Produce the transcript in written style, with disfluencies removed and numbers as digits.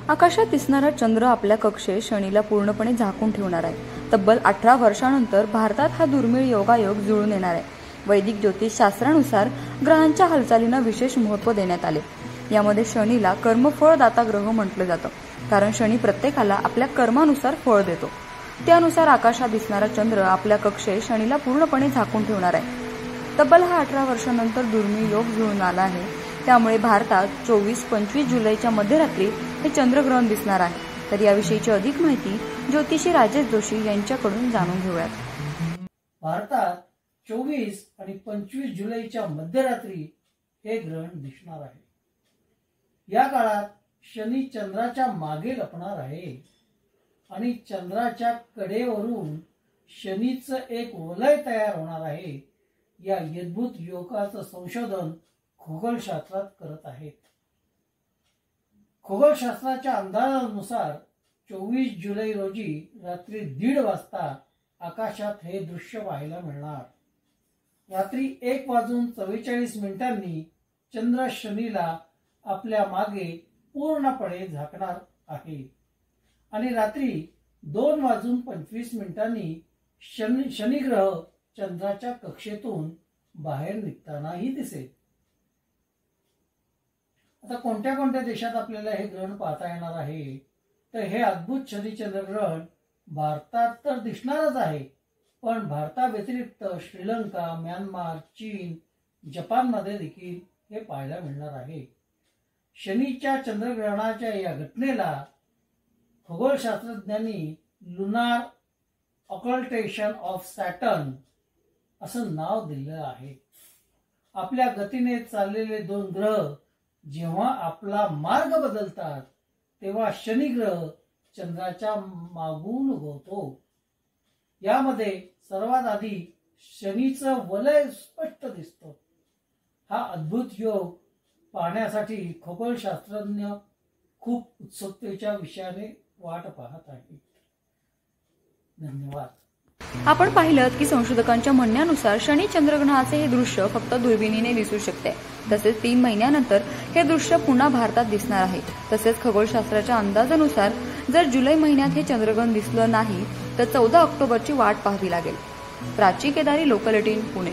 आकाशात दिसणारा चंद्र आपल्या कक्षेत शनीला पूर्णपणे झाकून ठेवणार आहे। तब्बल 18 वर्षांनंतर भारतात हा दुर्मिळ योगायोग जुळून येणार आहे। वैदिक ज्योतिषशास्त्रानुसार ग्रहांच्या हालचालींना विशेष महत्त्व देण्यात आले। यामध्ये शनीला कर्मफळदाता ग्रह म्हटलं जातं, कारण शनी प्रत्येकाला आपल्या कर्मानुसार फळ देतो। त्यानुसार आकाशात दिसणारा चंद्र आपल्या कक्षेत शनीला पूर्णपणे झाकून ठेवणार आहे। तब्बल हा 18 वर्षांनंतर दुर्मिळ योग जुळून आला आहे। त्यामुळे भारतात 24-25 जुलैच्या मध्यरात्री हे चंद्रग्रहण दिसणार आहे। तर याविषयीची अधिक माहिती ज्योतिषी राजेश जोशी यांच्याकडून जाणून घेऊयात। भारतात 24 आणि 25 जुलैच्या मध्यरात्री हे ग्रहण दिसणार आहे। या काळात शनी चंद्राच्या मागे लपणार आहे आणि चंद्राच्या कडेवरून शनीचं एक वलय तयार होणार आहे। या अद्भुत योगाचं संशोधन खगोलशास्त्रात करत आहेत। खगोलशास्त्राच्या अंदाजानुसार 24 जुलै रोजी रात्री 1:30 वाजता आकाशात हे दृश्य पाहायला मिळणार। रात्री 1:44 चंद्र शनीला आपल्या मागे पूर्णपणे झाकणार आहे आणि रात्री 2:25 शनी ग्रह चंद्राच्या कक्षेतून बाहेर निघतानाही दिसेल। आता कोणत्या कोणत्या देशात आपल्याला हे ग्रहण पाहता येणार आहे, तर हे अद्भुत शनी चंद्रग्रहण भारतात तर दिसणारच आहे, पण भारताव्यतिरिक्त श्रीलंका, म्यानमार, चीन, जपानमध्ये देखील हे पाहायला मिळणार आहे। शनीच्या चंद्रग्रहणाच्या या घटनेला खगोलशास्त्रज्ञांनी लुनार ऑकल्टेशन ऑफ सॅटर्न असं नाव दिलं आहे। आपल्या गतीने चाललेले दोन ग्रह जेव्हा आपला मार्ग बदलतात तेव्हा शनी ग्रह चंद्राच्या मागून उगवतो। यामध्ये सर्वात आधी शनीचं वलय स्पष्ट दिसतो। हा अद्भुत योग पाहण्यासाठी खगोलशास्त्रज्ञ खूप उत्सुकतेच्या विषयाने वाट पाहत आहेत। धन्यवाद। आपण पाहिलं की संशोधकांच्या म्हणण्यानुसार शनी चंद्रग्रहणाचे हे दृश्य फक्त दुर्बिणीने दिसू शकते। तसेच 3 महिन्यानंतर हे दृश्य पुन्हा भारतात दिसणार आहे। तसेच खगोलशास्त्राच्या अंदाजानुसार जर जुलै महिन्यात हे चंद्रग्रहण दिसलं नाही तर 14 ऑक्टोबरची वाट पाहावी लागेल। प्राची केदारी, लोकल 18, पुणे।